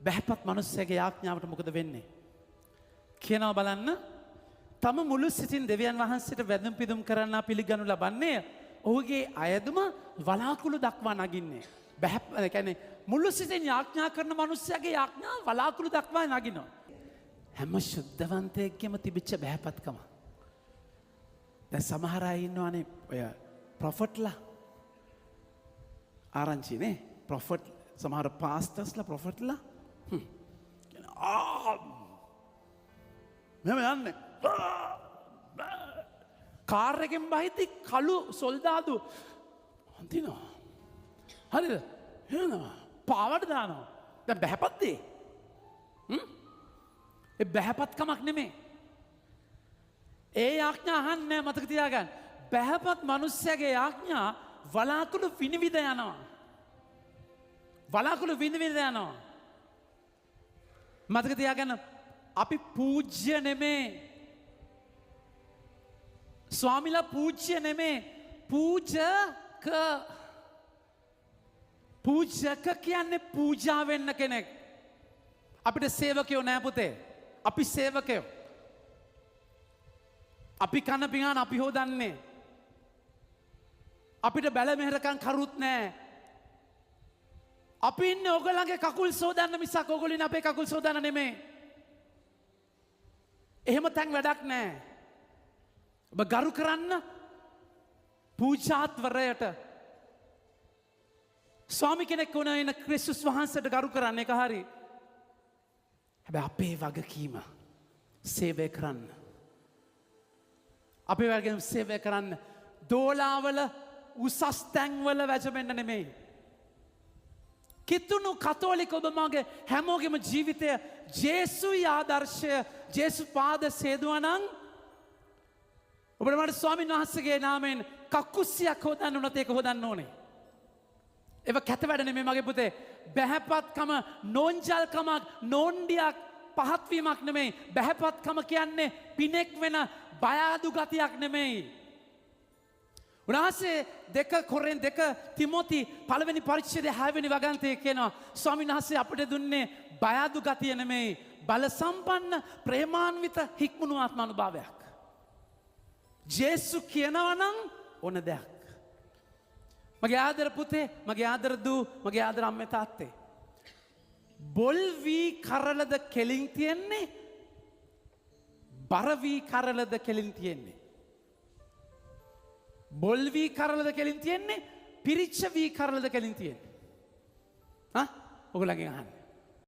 බැහැපත් මිනිස්සයාගේ යාඥාවට මොකද වෙන්නේ? කියනවා බලන්න. තම මුළු සිතින් දෙවියන් වහන්සේට වැඳුම් පිදුම් කරන්න පිළිගනු ලබන්නේ ඔහුගේ අයදුම වලාකුළු දක්වා නගින්නේ. කියන්නේ මුළු සිතින් යාඥා කරන මිනිස්සයාගේ යාඥා වලාකුළු දක්වා නගිනවා. හැම ශුද්ධවන්තයෙක්ගේම තිබිච්ච බැහැපත්කම. දැන් සමහර අය ඉන්නවනේ ඔය ප්‍රොෆට්ලා ආරංචිනේ ප්‍රොෆට් සමහර පාස්ටර්ස්ලා ප්‍රොෆට්ලා මෙහෙම යන්නේ කාර් එකෙන් බහිද්දි කළු සොල්දාදු අන්තිනවා. හරිද? එනවා පාවට දානවා. දැන් බැහැපත්දී ඒ බැහැපත්කමක් නෙමෙයි. ඒ යාඥා අහන්නේ මතක තියාගන්න. බැහැපත් මිනිස්සයාගේ යාඥා වලාකුළු විනිවිද යනවා. වලාකුළු විනිවිද යනවා. මතක තියාගන්න අපි පූජ්‍ය නෙමේ. ස්වාමිලා පූජ්‍ය නෙමේ. පූජක. පූජක කියන්නේ පූජා වෙන්න කෙනෙක්. අපිට සේවකයෝ නෑ පුතේ. අපි සේවකයෝ. අපි කන පිඟාන අපි හොදන්නේ. අපිට බැල මෙහෙරකම් කරුත් නෑ. අපි ඉන්නේ ඔයගොල්ලන්ගේ කකුල් සෝදන්න මිසක් ඔයගොල්ලෝ ඉන්නේ අපේ කකුල් සෝදන්න නෙමෙයි. එහෙම තැන් වැඩක් නෑ. ඔබ ගරු කරන්න පූජාත්වරයට ස්වාමි කෙනෙක් වුණා ඉන්න ක්‍රිස්තුස් වහන්සේට ගරු කරන්න එක හරි. හැබැයි අපේ වගකීම සේවය කරන්න. අපේ වගේම සේවය කරන්න දෝලාවල උසස් තැන්වල වැජඹෙන්න නෙමෙයි. කිතුණු කතෝලික ඔබමගේ හැමෝගෙම ජීවිතය ජේසුයි ආදර්ශය ජේසු පාද සේදුවා නම් ඔබට මට ස්වාමීන් වහන්සේගේ නාමයෙන් කක්කුස්සියක් හොදන්න උනත් ඒක හොදන්න ඕනේ. ඒක කැත වැඩ නෙමෙයි මගේ පුතේ. බැහැපත්කම නෝන්ජල්කමක් නෝන්ඩියක් පහත්වීමක් නෙමෙයි. බැහැපත්කම කියන්නේ පිනෙක් වෙන බය අඩු ගතියක් නෙමෙයි. උන්වහන්සේ 2 කොරින්ත 2 තිමෝති පළවෙනි පරිච්ඡේදයේ 6 වෙනි වගන්තයේ කියනවා ස්වාමීන් වහන්සේ අපිට දුන්නේ බය අඩු ගතිය නෙමෙයි බල සම්පන්න ප්‍රේමාන්විත හික්මුණු ආත්මානුභාවයක්. ජේසු කියනවා නම් ඕන දෙයක්. මගේ ආදර පුතේ, මගේ ආදර දූ, මගේ ආදර අම්මේ තාත්තේ. බොල් වී කරලද කෙලින් තියෙන්නේ? බර වී කරලද කෙලින් තියෙන්නේ? බොල් වී කරලද කෙලින් තියෙන්නේ? පිරිච්ච වී කරලද කෙලින් තියෙන්නේ? ඔයගොල්ලන්ගෙන් අහන්න.